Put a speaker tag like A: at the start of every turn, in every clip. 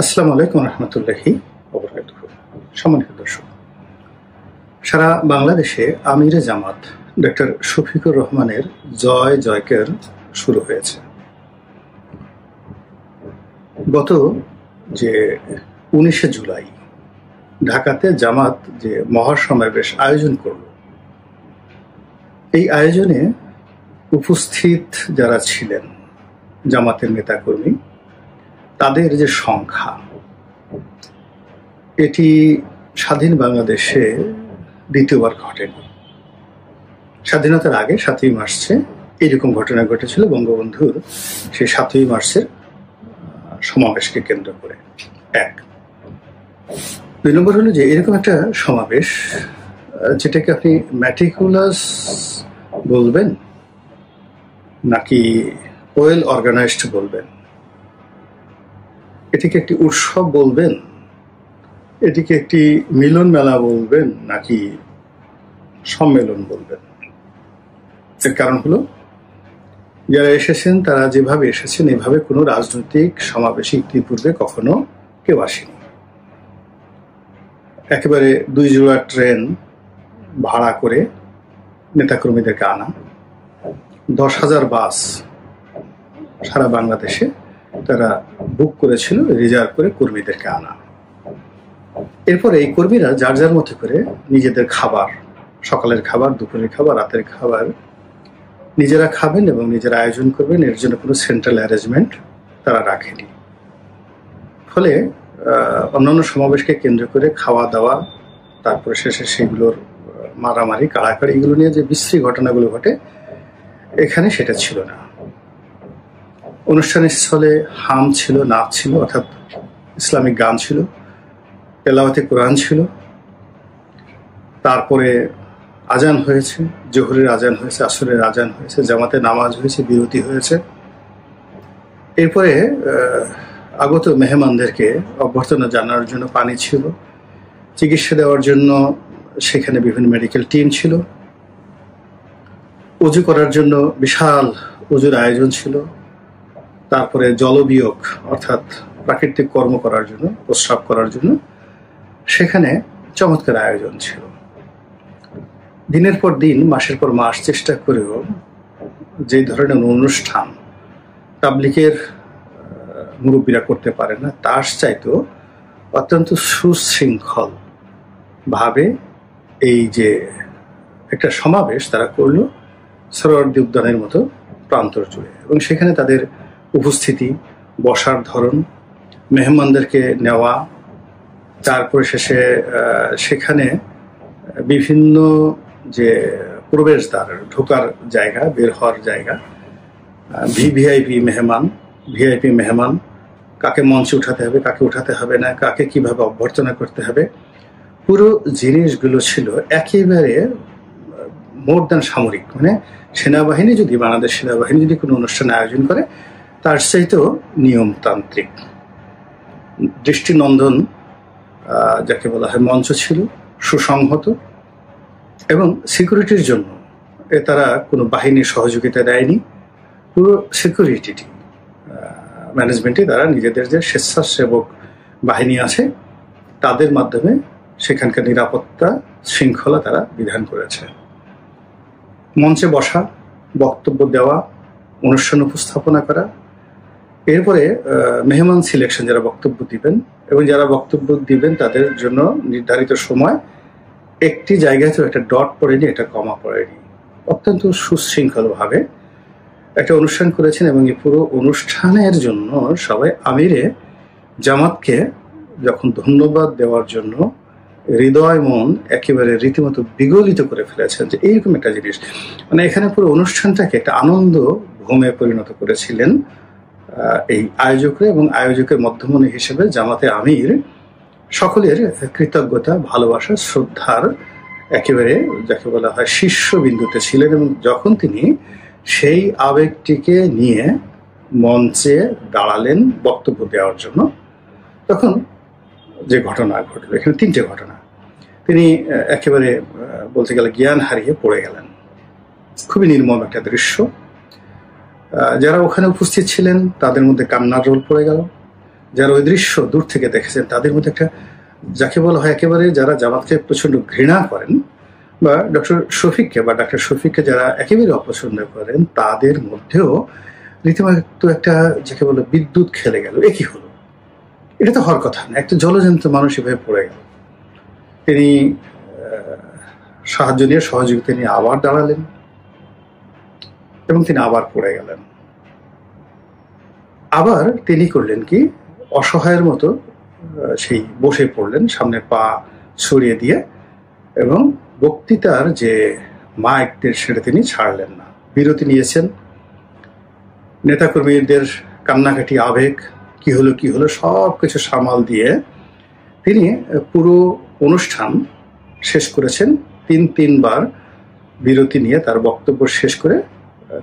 A: আসসালামু আলাইকুম রহমতুল্লাহি ওবারাকাতুহু। সম্মানিত দর্শক, সারা বাংলাদেশে আমিরে জামাত ডক্টর শফিকুর রহমানের জয় জয়কার শুরু হয়েছে। গত যে 19শে জুলাই ঢাকাতে জামাত যে মহাসমাবেশ আয়োজন করল, এই আয়োজনে উপস্থিত যারা ছিলেন জামাতের নেতাকর্মী, তাদের যে সংখ্যা, এটি স্বাধীন বাংলাদেশে দ্বিতীয়বার ঘটেনি। স্বাধীনতার আগে 7ই মার্চে এরকম ঘটনা ঘটেছিল বঙ্গবন্ধুর সেই 7ই মার্চের সমাবেশকে কেন্দ্র করে। এক, 2 নম্বর হলো যে এরকম একটা সমাবেশ যেটাকে আপনি ম্যাটিকুলাস বলবেন নাকি ওয়েল অর্গানাইজড বলবেন, এটিকে একটি উৎসব বলবেন, এটিকে একটি মিলন মেলা বলবেন নাকি সম্মেলন বলবেন। এর কারণ হলো যারা এসেছেন তারা যেভাবে এসেছেন এভাবে কোনো রাজনৈতিক সমাবেশে ইতিপূর্বে কখনো কেউ আসেনি। একেবারে 2 জোড়া ট্রেন ভাড়া করে নেতাকর্মীদেরকে আনা, 10,000 বাস সারা বাংলাদেশে তারা বুক করেছিল, রিজার্ভ করে কর্মীদেরকে আনা। এরপরে এই কর্মীরা যার যার মতো করে নিজেদের খাবার, সকালের খাবার, দুপুরের খাবার, রাতের খাবার নিজেরা খাবেন এবং নিজেরা আয়োজন করবেন। এর জন্য কোনো সেন্ট্রাল অ্যারেঞ্জমেন্ট তারা রাখেনি। ফলে অন্যান্য সমাবেশকে কেন্দ্র করে খাওয়া দাওয়া, তারপরে শেষে সেগুলোর মারামারি, কাড়াকাড়ি, এগুলো নিয়ে যে বিশ্রী ঘটনাগুলো ঘটে, এখানে সেটা ছিল না। অনুষ্ঠানের স্থলে হাম ছিল, নাচ ছিল, অর্থাৎ ইসলামিক গান ছিল, তেলাওয়াতে কোরআন ছিল, তারপরে আজান হয়েছে, জোহরের আজান হয়েছে, আসরের আজান হয়েছে, জামাতে নামাজ হয়েছে, বিরতি হয়েছে। এরপরে আগত মেহমানদেরকে অভ্যর্থনা জানানোর জন্য পানি ছিল, চিকিৎসা দেওয়ার জন্য সেখানে বিভিন্ন মেডিকেল টিম ছিল, অজু করার জন্য বিশাল অজুর আয়োজন ছিল, তারপরে জলবিয়োগ অর্থাৎ প্রাকৃতিক কর্ম করার জন্য, প্রস্রাব করার জন্য সেখানে চমৎকার আয়োজন ছিল। দিনের পর দিন, মাসের পর মাস চেষ্টা করেও যে ধরনের অনুষ্ঠান তাবলিগের মুরব্বীরা করতে পারে না, তার চাইতেও অত্যন্ত সুশৃঙ্খল ভাবে এই যে একটা সমাবেশ তারা করলো সরোয়ার্দী উদ্যানের মতো প্রান্তর জুড়ে। এবং সেখানে তাদের উপস্থিতি, বসার ধরন, মেহমানদেরকে নেওয়া, তারপরে শেষে সেখানে বিভিন্ন যে প্রবেশদ্বার, ঢোকার জায়গা, বের হওয়ার জায়গা, ভিভিআইপি মেহমান, কাকে মঞ্চে উঠাতে হবে, কাকে উঠাতে হবে না, কাকে কিভাবে অভ্যর্থনা করতে হবে, পুরো জিনিসগুলো ছিল একেবারে মোর দ্যান সামরিক। মানে সেনাবাহিনী যদি, বাংলাদেশ সেনাবাহিনী যদি কোনো অনুষ্ঠান আয়োজন করে তার চাইতেও নিয়মতান্ত্রিক, দৃষ্টিনন্দন যাকে বলা হয় মঞ্চ ছিল, সুসংহত। এবং সিকিউরিটির জন্য তারা কোনো বাহিনীর সহযোগিতা দেয়নি। পুরো সিকিউরিটি ম্যানেজমেন্টে তারা নিজেদের যে স্বেচ্ছাসেবক বাহিনী আছে তাদের মাধ্যমে সেখানকার নিরাপত্তা শৃঙ্খলা তারা বিধান করেছে। মঞ্চে বসা, বক্তব্য দেওয়া, অনুষ্ঠান উপস্থাপনা করা, এরপরে মেহমান সিলেকশন, যারা বক্তব্য দিবেন এবং যারা বক্তব্য দিবেন তাদের জন্য নির্ধারিত সময় একটি জায়গায় তো একটা ডট পড়েনি, একটা কমা পড়েনি। অত্যন্ত সুশৃঙ্খলভাবে একটা অনুষ্ঠান করেছেন এবং এই পুরো অনুষ্ঠানের জন্য সবাই আমিরে জামাতকে যখন ধন্যবাদ দেওয়ার জন্য হৃদয় মন একেবারে রীতিমতো বিগলিত করে ফেলেছেন যে এইরকম একটা জিনিস। মানে এখানে পুরো অনুষ্ঠানটাকে একটা আনন্দ ভূমে পরিণত করেছিলেন এই আয়োজকরা এবং আয়োজকের মধ্যমণি হিসেবে জামাতে আমির সকলের কৃতজ্ঞতা, ভালোবাসা, শ্রদ্ধার একেবারে যাকে বলা হয় শীর্ষবিন্দুতে ছিলেন। এবং যখন তিনি সেই আবেগটিকে নিয়ে মঞ্চে দাঁড়ালেন বক্তব্য দেওয়ার জন্য, তখন যে ঘটনা ঘটল, এখানে 3টে ঘটনা, তিনি একেবারে বলতে গেলে জ্ঞান হারিয়ে পড়ে গেলেন। খুবই নির্মম একটা দৃশ্য। যারা ওখানে উপস্থিত ছিলেন তাদের মধ্যে কান্নার রোল পড়ে গেল, যারা ওই দৃশ্য দূর থেকে দেখেছেন তাদের মধ্যে একটা, যাকে বলা হয় একেবারে যারা জামাতকে প্রচন্ড ঘৃণা করেন, বা ডক্টর শফিককে যারা একেবারে অপছন্দ করেন, তাদের মধ্যেও রীতিমতো একটা, যাকে বলে বিদ্যুৎ খেলে গেল। এ কি হলো? এটা তো হওয়ার কথা না। একটা জলজন্ত মানুষ এভাবে পড়ে গেল। তিনি সাহায্য নিয়ে, সহযোগিতা নিয়ে আবার দাঁড়ালেন এবং তিনি আবার পড়ে গেলেন। আবার তিনি করলেন কি, অসহায়ের মতো সেই বসে পড়লেন, সামনে পা ছড়িয়ে দিয়ে, এবং বক্তৃতার যে মাইকদের সেটা তিনি ছাড়লেন না, বিরতি নিয়েছেন। নেতাকর্মীদের কান্নাকাটি, আবেগ, কি হলো সব কিছু সামাল দিয়ে তিনি পুরো অনুষ্ঠান শেষ করেছেন। তিনবার বিরতি নিয়ে তার বক্তব্য শেষ করে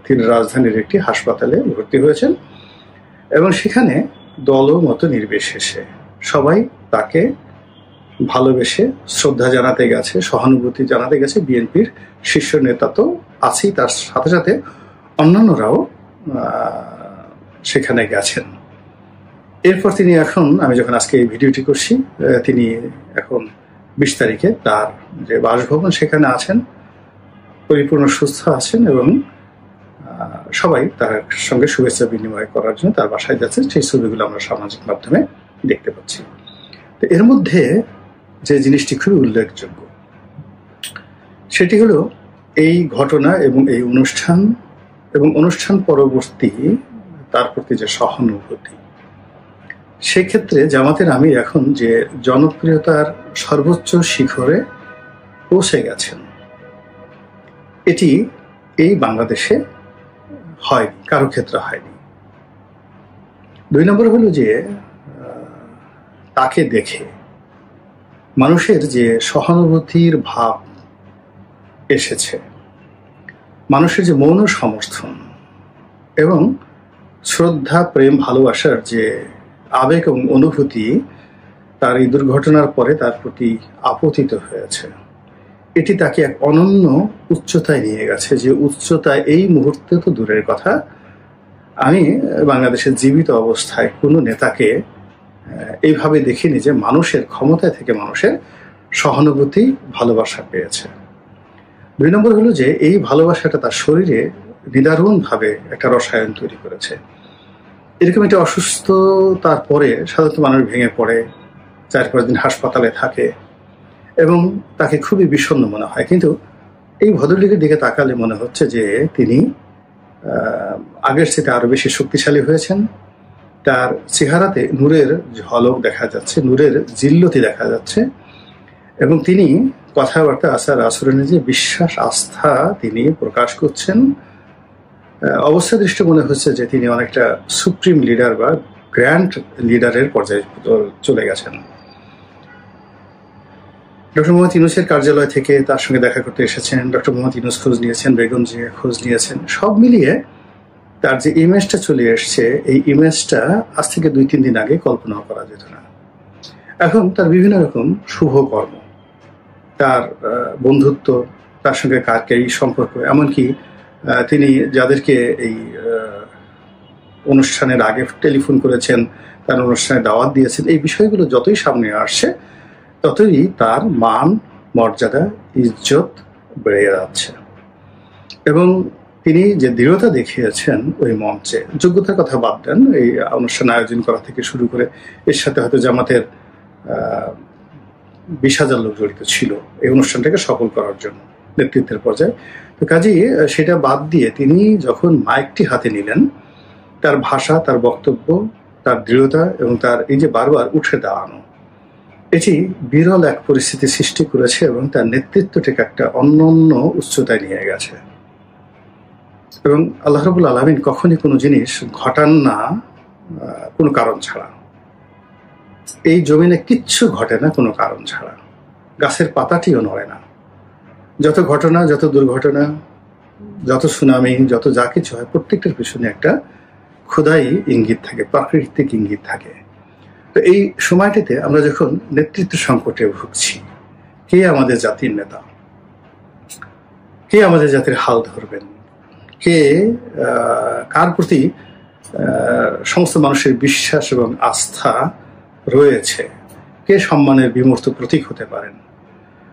A: তিনি রাজধানীর একটি হাসপাতালে ভর্তি হয়েছেন, এবং সেখানে দলমত নির্বিশেষে সবাই তাকে ভালোবেসে শ্রদ্ধা জানাতে গেছে, সহানুভূতি জানাতে গেছে। বিএনপির শীর্ষ নেতা তো আছেই, তার সাথে সাথে অন্যান্যরাও সেখানে গেছেন। এরপর তিনি এখন, আমি যখন আজকে এই ভিডিওটি করছি, তিনি এখন 20 তারিখে তার যে বাসভবন সেখানে আছেন, পরিপূর্ণ সুস্থ আছেন, এবং সবাই তার সঙ্গে শুভেচ্ছা বিনিময় করার জন্য তার বাসায় যাচ্ছে। সেই ছবিগুলো আমরা সামাজিক মাধ্যমে দেখতে পাচ্ছি। তো এর মধ্যে যে জিনিসটি খুবই উল্লেখযোগ্য, সেটি হলো এই ঘটনা এবং এই অনুষ্ঠান এবং অনুষ্ঠান পরবর্তী তার প্রতি যে সহানুভূতি। সেক্ষেত্রে জামাতের আমির এখন যে জনপ্রিয়তার সর্বোচ্চ শিখরে পৌঁছে গেছেন, এটি এই বাংলাদেশে হয়নি, কারো ক্ষেত্রে হয়নি। 2 নম্বর হলো যে তাকে দেখে মানুষের যে সহানুভূতির ভাব এসেছে, মানুষের যে মৌন সমর্থন এবং শ্রদ্ধা, প্রেম, ভালোবাসার যে আবেগ এবং অনুভূতি তার এই দুর্ঘটনার পরে তার প্রতি আপতিত হয়েছে, এটি তাকে এক অনন্য উচ্চতায় নিয়ে গেছে। যে উচ্চতায় এই মুহূর্তে তো দূরের কথা, আমি বাংলাদেশের জীবিত অবস্থায় কোনো নেতাকে এইভাবে দেখিনি যে মানুষের ক্ষমতায় থেকে মানুষের সহানুভূতি, ভালোবাসা পেয়েছে। 2 নম্বর হলো যে এই ভালোবাসাটা তার শরীরে নিদারুণভাবে একটা রসায়ন তৈরি করেছে। এরকম একটা অসুস্থতার পরে সাধারণত মানুষ ভেঙে পড়ে, 4-5 দিন হাসপাতালে থাকে এবং তাকে খুবই বিষণ্ণ মনে হয়। কিন্তু এই ভদ্রলোকের দিকে তাকালে মনে হচ্ছে যে তিনি আগের চেয়ে আরো বেশি শক্তিশালী হয়েছেন। তার চেহারাতে নূরের ঝলক দেখা যাচ্ছে, নূরের জিল্লতি দেখা যাচ্ছে, এবং তিনি কথাবার্তা, আচার আচরণে যে বিশ্বাস, আস্থা তিনি প্রকাশ করছেন। অবস্থা দৃষ্টি মনে হচ্ছে যে তিনি অনেকটা সুপ্রিম লিডার বা গ্র্যান্ড লিডারের পর্যায়ে চলে গেছেন। ডক্টর মোহাম্মদ ইউনূসের কার্যালয় থেকে তার সঙ্গে দেখা করতে এসেছেন, ডক্টর মোহাম্মদ ইউনূস খোঁজ নিয়েছেন, বেগম জিয়া খোঁজ নিয়েছেন। সব মিলিয়ে তার যে ইমেজটা চলে এসছে, এই ইমেজটা আজ থেকে 2-3 দিন আগে কল্পনা করা যেত না। এখন তার বিভিন্ন রকম শুভ কর্ম, তার বন্ধুত্ব, তার সঙ্গে কারকেই সম্পর্ক, এমনকি তিনি যাদেরকে এই অনুষ্ঠানের আগে টেলিফোন করেছেন, তার অনুষ্ঠানে দাওয়াত দিয়েছেন, এই বিষয়গুলো যতই সামনে আসছে ততই তার মান, মর্যাদা, ইজ্জত বেড়ে যাচ্ছে। এবং তিনি যে দৃঢ়তা দেখিয়েছেন ওই মঞ্চে, যোগ্যতার কথা বাদ দেন, এই অনুষ্ঠান আয়োজন করা থেকে শুরু করে এর সাথে হয়তো জামাতের 20,000 লোক জড়িত ছিল এই অনুষ্ঠানটাকে সফল করার জন্য নেতৃত্বের পর্যায়ে। তো কাজেই সেটা বাদ দিয়ে তিনি যখন মাইকটি হাতে নিলেন, তার ভাষা, তার বক্তব্য, তার দৃঢ়তা এবং তার এই যে বারবার উঠে দাঁড়ানো, এটি বিরল এক পরিস্থিতি সৃষ্টি করেছে এবং তার নেতৃত্বটাকে একটা অনন্য উচ্চতায় নিয়ে গেছে। এবং আল্লাহ রাব্বুল আলামিন কখনই কোনো জিনিস ঘটান না কোনো কারণ ছাড়া। এই জমিনে কিচ্ছু ঘটে না কোনো কারণ ছাড়া, গাছের পাতাটিও নড়ে না। যত ঘটনা, যত দুর্ঘটনা, যত সুনামি, যত যা কিছু হয়, প্রত্যেকটার পিছনে একটা খোদাই ইঙ্গিত থাকে, প্রাকৃতিক ইঙ্গিত থাকে। তো এই সময়টিতে আমরা যখন নেতৃত্ব সংকটে ভুগছি, কে আমাদের জাতির নেতা, কে আমাদের জাতির হাল ধরবেন, কে কার প্রতি সমস্ত মানুষের বিশ্বাস এবং আস্থা রয়েছে, কে সম্মানের বিমূর্ত প্রতীক হতে পারেন।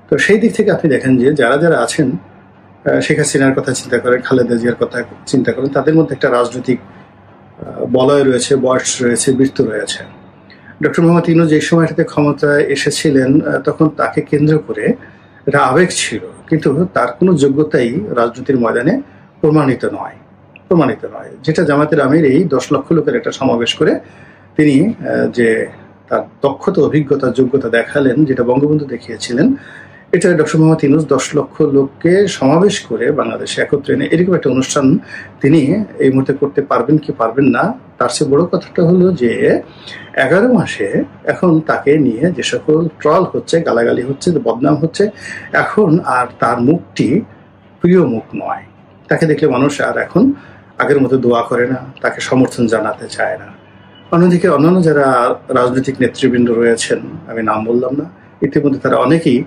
A: তো সেই দিক থেকে আপনি দেখেন যে যারা যারা আছেন, শেখ হাসিনার কথা চিন্তা করেন, খালেদা জিয়ার কথা চিন্তা করেন, তাদের মধ্যে একটা রাজনৈতিক বলয় রয়েছে, বয়স রয়েছে, বৃত্ত রয়েছে। ডক্টর মোহাম্মদ ইউনূস যে সময়টাতে ক্ষমতায় এসেছিলেন তখন তাকে কেন্দ্র করে এটা আবেগ ছিল, কিন্তু তার কোনো যোগ্যতাই রাজনীতির ময়দানে প্রমাণিত নয়। যেটা জামাতের আমির এই 10 লক্ষ লোকের একটা সমাবেশ করে তিনি যে তার দক্ষতা, অভিজ্ঞতা, যোগ্যতা দেখালেন, যেটা বঙ্গবন্ধু দেখিয়েছিলেন, এটা ডক্টর মোহাম্মদ ইউনূস 10 লক্ষ লোককে সমাবেশ করে বাংলাদেশে একত্রে এনে এরকম একটা অনুষ্ঠান তিনি এই মুহূর্তে করতে পারবেন কি পারবেন না। তার চেয়ে বড় কথাটা হলো যে 11 মাসে এখন তাকে নিয়ে যে সকল ট্রল হচ্ছে, গালাগালি হচ্ছে, বদনাম হচ্ছে, এখন আর তার মুখটি প্রিয় মুখ নয়। তাকে দেখলে মানুষ আর এখন আগের মতো দোয়া করে না, তাকে সমর্থন জানাতে চায় না। অন্যদিকে অন্যান্য যারা রাজনৈতিক নেতৃবৃন্দ রয়েছেন, আমি নাম বললাম না, ইতিমধ্যে তারা অনেকেই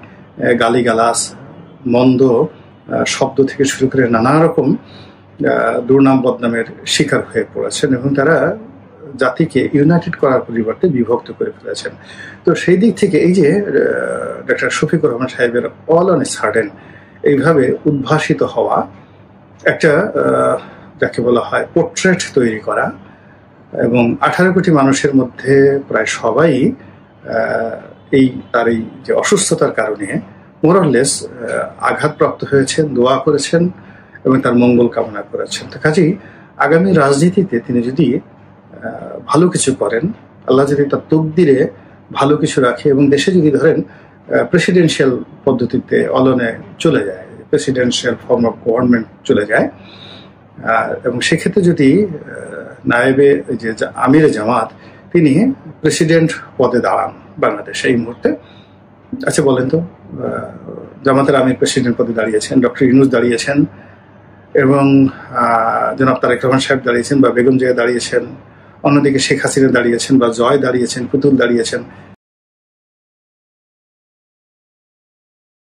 A: গালিগালাজ, মন্দ শব্দ থেকে শুরু করে নানা রকম দুর্নাম বদনামের শিকার হয়ে পড়েছেন এবং তারা জাতিকে ইউনাইটেড করার পরিবর্তে বিভক্ত করে ফেলেছেন। তো সেই দিক থেকে এই যে ডক্টর শফিকুর রহমান সাহেবের অল অন এ সাডেন এইভাবে উদ্ভাসিত হওয়া, একটা যাকে বলা হয় পোর্ট্রেট তৈরি করা, এবং 18 কোটি মানুষের মধ্যে প্রায় সবাই তার এই যে অসুস্থতার কারণে মোরাললেস আঘাতপ্রাপ্ত হয়েছেন, দোয়া করেছেন এবং তার মঙ্গল কামনা করেছেন। তো কাজেই আগামী রাজনীতিতে তিনি যদি ভালো কিছু করেন, আল্লাহ যদি তার তকদিরে ভালো কিছু রাখে এবং দেশে যদি ধরেন প্রেসিডেন্সিয়াল পদ্ধতিতে অলনে চলে যায়, প্রেসিডেন্সিয়াল ফর্ম অফ গভর্নমেন্ট চলে যায়, এবং সেক্ষেত্রে যদি নায়েবে যে আমিরে জামাত তিনি প্রেসিডেন্ট পদে দাঁড়ান বাংলাদেশে এই মুহূর্তে, আচ্ছা বলেন তো, জামাতের আমির প্রেসিডেন্ট পদে দাঁড়িয়েছেন, ডক্টর ইউনূস দাঁড়িয়েছেন এবং জনাব তারেক রহমান সাহেব দাঁড়িয়েছেন বা বেগম জিয়া দাঁড়িয়েছেন, অন্যদিকে শেখ হাসিনা দাঁড়িয়েছেন বা জয় দাঁড়িয়েছেন, পুতুল দাঁড়িয়েছেন,